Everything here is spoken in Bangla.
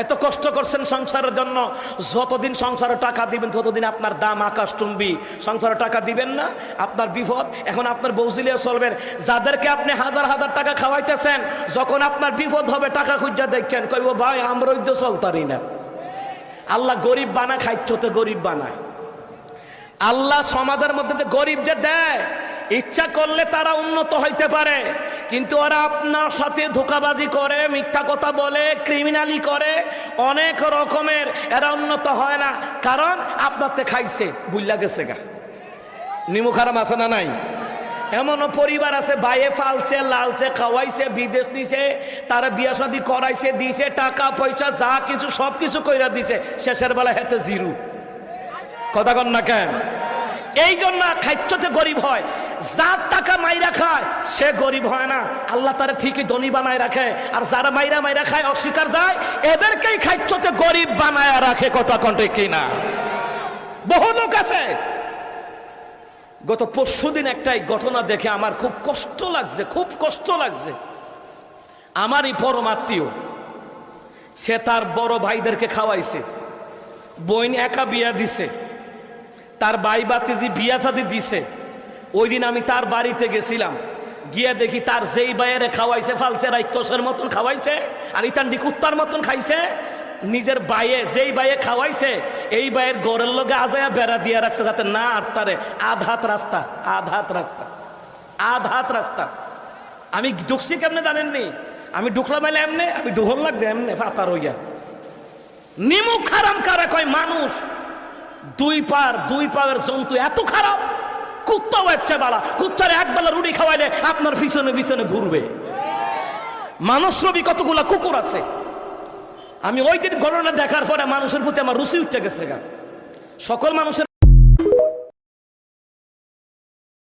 এত কষ্ট করছেন সংসারের জন্য, যতদিন সংসারে টাকা দিবেন ততদিন আপনার দাম আকাশ চুম্বি। সংসারে টাকা দিবেন না, আপনার বিপদ। এখন আপনার বউজিলিয়ে চলবেন। যাদেরকে আপনি হাজার হাজার টাকা খাওয়াইতেছেন, যখন আপনার বিপদ হবে টাকা খুঁজা দেখেন, কইব ভাই আমরা তো চলতারি না। আল্লাহ গরিব বানা, খাইতে গরিব বানায়। আল্লাহ সমাজের মধ্যে যে গরিব যে দেয়, ইচ্ছা করলে তারা উন্নত হইতে পারে, কিন্তু ওরা আপনার সাথে ধোঁকাবাজি করে, মিথ্যা কথা বলে, ক্রিমিনালি করে, অনেক রকমের। এরা উন্নত হয় না, কারণ আপনার তে খাইছে, বুঝলা গেছে গা। নিমু খারাপ আছে না নাই? এমনও পরিবার আছে, বাইয়ে ফালছে, লালছে, খাওয়াইছে, বিদেশ দিছে, তারা বিয়া শাদী করাইছে, দিছে, টাকা পয়সা যা কিছু সব কিছু কইরা দিছে, শেষের বেলা হেতে জিরু। কথা কন না কেন? এই জন্য খাইতে গরিব হয়। যার টাকা মাইরা খায় সে গরিব হয় না, আল্লাহ তারা ঠিকই ধনী বানায় রাখে। আর যারা মাইরা মাইরা খায়, অস্বীকার যায়, এদেরকেই খাইতে গরিব বানায় রাখে। কথা কন্টে কিনা? বহু লোক আছে। গত পরশুদিন একটাই ঘটনা দেখে আমার খুব কষ্ট লাগছে, খুব কষ্ট লাগছে। আমারই পরম আত্মীয়, সে তার বড় ভাইদেরকে খাওয়াইছে, বোন একা বিয়া দিছে, তার ভাই বাতিজি বিয়া শাদী দিছে। ওই দিন আমি তার বাড়িতে গেছিলাম, গিয়ে দেখি তার যেই বাইরে খাওয়াইছে ফালছে রাইকোষের মতন খাওয়াইছে, আর ইতান্ডি কুত্তার মতন খাইছে। নিজের বাইয়ে যেই বাইয়ে খাওয়াইছে, এই বাইয়ের গড়ের লগে আজায়া বেড়া দিয়ে রাখছে, যাতে না আটতারে। আধ হাত রাস্তা, আধ হাত রাস্তা, আধ হাত রাস্তা। আমি ঢুকছি কেমনে জানেননি? আমি ঢুকলাম এলে এমনে, আমি ঢুহন লাগছে এমনে ফাতার হইয়া। নিমুখ হারাম কারা কয় মানুষ। দুই পায়ের জন্তু এত খারাপ, কুত্তাও একটা বেলা, কুত্তার এক বেলা রুটি খাওয়াইলে আপনার পিছনে পিছনে ঘুরবে। মানুষ রবি কতগুলা কুকুর আছে। আমি ওই দিন ঘটনা দেখার পরে মানুষের প্রতি আমার রুচি উঠে গেছে গা। সকল মানুষের